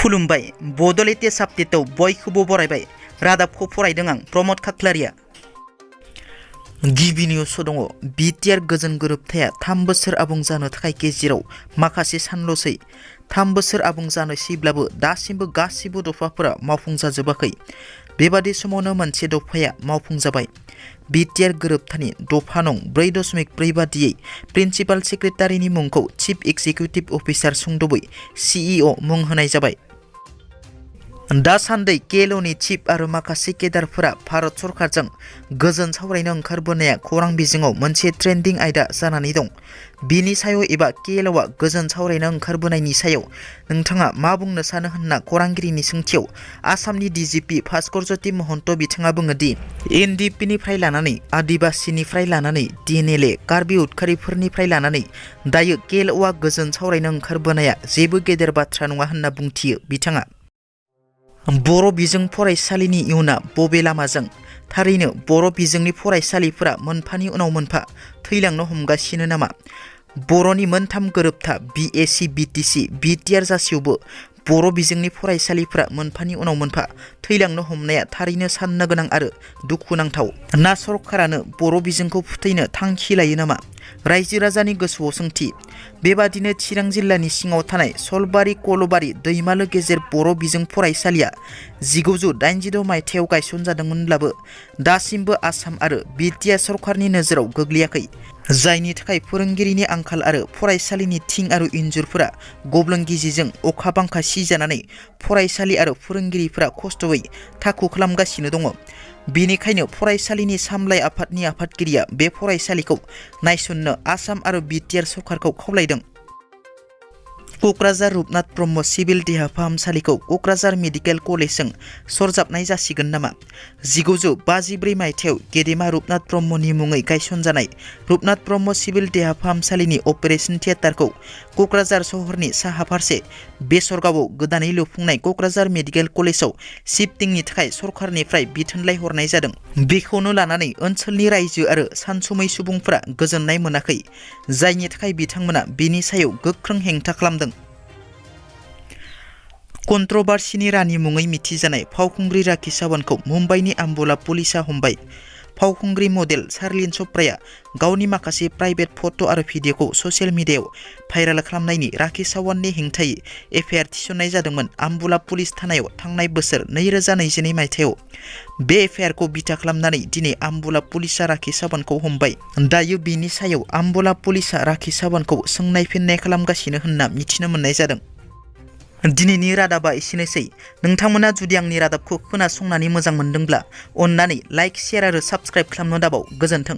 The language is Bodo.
खुलुमबाय बड'लेटेस्ट आपडेटआव बयखौबो बरायबाय रादाबखौ फरायदों आं प्रमद खाख्लारिया। गिबि निउसआव दङ बिटिआर गोजोन गोरोबथाया 3 बोसोर आबुं जानो थाखाय गेजेराव माखासे सानल'सै। 3 बोसोर आबुं जानोसैब्लाबो दासिमबो गासिबो दफाफोरा मावफुंजाजोबाखै। बेबादि समावनो मोनसे दफाया मावफुंजाबाय। बिटिआर गोरोबथानि दफा नं 4.4 बादियै प्रिन्सिपाल सेक्रेटारिनि मुंखौ चिफ एक्जिकिउटिभ अफिसार सुंदबै सिइअ मुं होनाय जाबाय। दासान्दि केएलअनि चिफ आरो माखासे केडारफोरा भारत सरकारजों गोजोन सावरायनो ओंखारबोनाया खौरां बिजोङाव मोनसे ट्रेन्डिं आयदा जानानै दं। बिनि सायाव एबा केएलअआ गोजोन सावरायनो ओंखारबोनायनि सायाव नोंथाङा मा बुंनो सानो होनना खौरांगिरिनि सोंथियाव आसामनि डिजिपि भास्कर ज्योति महन्त बिथाङा बुङो दि एनडिपिनिफ्राय लानानै आदिबासिनिफ्राय लानानै डिएनएलए कार्बि उदखारिफोरनिफ्राय लानानै दायो केएलअआ गोजोन सावरायनो ओंखारबोनाया जेबो गेदेर बाथ्रा नङा होनना बुंथियो बिथाङा। बर' बिजों फरायसालिनि इयुना बबे लामाजों? थारैनो बर' बिजोंनि फरायसालिफोरा मोनफानि उनाव मोनफा थैलांनो हमगासिनो नामा? बर'नि मोनथाम गोरोबथा बिएसि बिटिसि बिटिआर जासेयावबो बर' बिजोंनि फरायसालिफोरा मोनफानि उनाव मोनफा थैलांनो हमनाया थारैनो साननो गोनां आरो दुखुनांथाव। ना सरकारानो बर' बिजोंखौ फोथैनो थांखि लायो नामा? रायजो राजानि गोसोआव सोंथि। बेबादिनो चिरां जिल्लानि सिङाव थानाय सलबारि कलबारि दैमालो गेजेर बर' बिजों फरायसालिया 1986 मायथाइयाव गायसनजादोंमोनब्लाबो दासिमबो आसाम आरो बिटिआर सरकारनि नोजोराव गोग्लैयाखै। जायनि थाखाय फोरोंगिरिनि आंखाल आरो फरायसालिनि थिं आरो इन्जुरफोरा गब्लं गिजिजों अखा बांखा सिजानानै फरायसालि आरो फोरोंगिरिफोरा खस्थ'यै थाखु खालामगासिनो दङ। बेनिखायनो फरायसालिनि सामलाय आफादनि आफादगिरिया बे फरायसालिखौ नायसननो आसाम आरो बिटिआर सरकारखौ खावलायदों। क'क्राझार रुपनाथ ब्रह्म सिभिल देहा फाहामसालिखौ क'क्राझार मेडिकेल कलेजजों सरजाबनाय जासिगोन नामा? 1954 मायथाइयाव गेदेमा रुपनाथ ब्रह्मनि मुङै गायसनजानाय रुपनाथ ब्रह्म सिभिल देहा फाहामसालिनि अपारेशन थियेटारखौ क'क्राझार सहरनि साहा फारसे बेसरगावआव गोदानै लुफुंनाय क'क्राझार मेडिकेल कलेजाव शिफ्टिंनि थाखाय सरकारनिफ्राय बिथोनलाइ हरनाय जादों। बेखौनो लानानै ओनसोलनि रायजो आरो सानसुमै सुबुंफोरा गोजोननाय मोनाखै। जायनि थाखाय बिथांमोना बेनि सायाव गोख्रों हेंथा खालामदों। कन्ट्रभार्सिनि रानि मुङै मिथिजानाय फावखुंग्रि राखि सावन्तखौ मुम्बाइनि आम्बला पुलिसआ हमबाय। फावखुंग्रि मडेल शार्लिन च'प्राया गावनि माखासे प्राइभेट फट' आरो भिडिअ'खौ ससियेल मिडियायाव भाइरेल खालामनायनि राखि सावन्तनि हेंथायै एफआइआर थिसननाय जादोंमोन आम्बला पुलिस थानायाव थांनाय बोसोर 2022 मायथाइयाव। बे एफआइआरखौ बिथा खालामनानै दिनै आम्बला पुलिसआ राखि सावन्तखौ हमबाय। दायो बिनि सायाव आम्बला पुलिसआ राखि सावन्तखौ सोंनाय फिननाय खालामगासिनो होनना मिथिनो मोननाय जादों। दिनैनि रादाबा एसेनोसै। नोंथांमोना जुदि आंनि रादाबखौ खोनासंनानै मोजां मोनदोंब्ला अन्नानै लाइक, शेयार आरो साबस्क्राइब खालामनो दाबाव। गोजोन्थों।